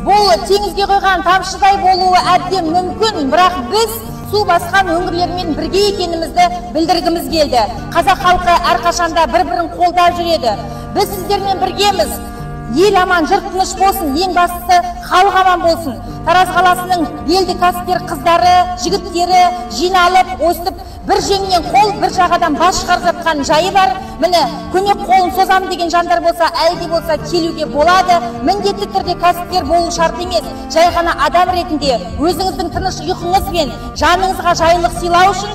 бұл теңізге құйған тамшыдай болуы әбден мүмкін, бірақ біз су басқан өңірлермен бірге екенімізді білдіргіміз келді. Қазақ халқы әрқашанда бір-бірін қолдап жүреді. Біз сіздермен біргеміз. Ел аман, жұрт тыныш болсын, ең бастысы халық аман болсын. Тараз қаласының белді кәсіпкер қыздары, жігіттері жиналып, өстіп, бір жеңнен қол, бір жағадан бас шығарып жатқан жайы бар. Міне, көмек қолын созам деген жандар болса, әлде болса келуге болады. Міндетті түрде кәсіпкер болу шарт емес. Жай ғана адам ретінде өзіңіздің тыныш ұйқыңыз бен жаныңызға жайлылық сыйлау үшін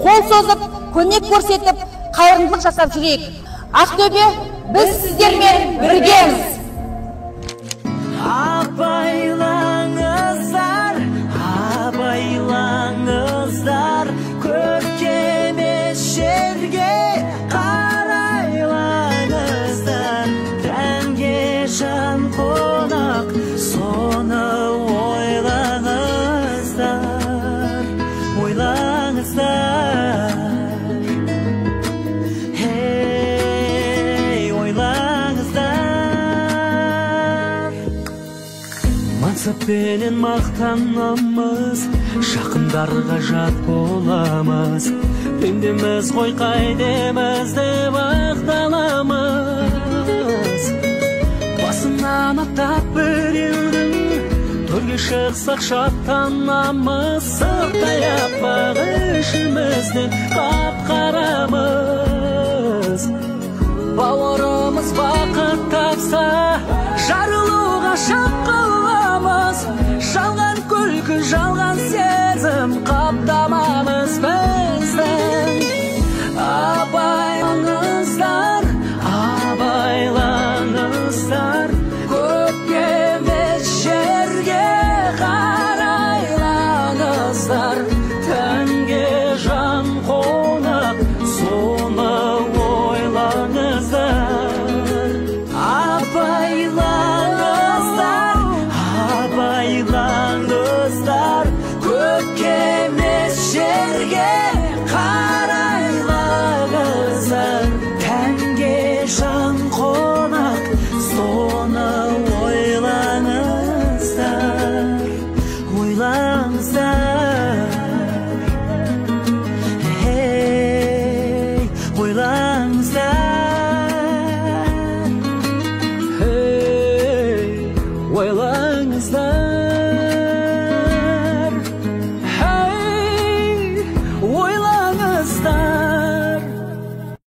қол созып, көмек көрсетіп, қайырымдылық жасап жүрейік. Ақтөбе, біз сіздермен біргеміз. Абайлаңыздар, абайлаңыздар, көркем емес жерге қарайлаңыздар. Тәнге жан қонақ, соны ойлаңыздар, ойлаңыздар. Мансаппенен мақтанамыз, жақындарға жат боламыз. Пендеміз ғой қайдемізді мақталамыз. Басынан аттап біреудің, төрге шықсақ шаттанамыз. Сырттай аппақ ішімізден қап-қарамыз. Бауырымыз бақыт тапса, жарылуға шат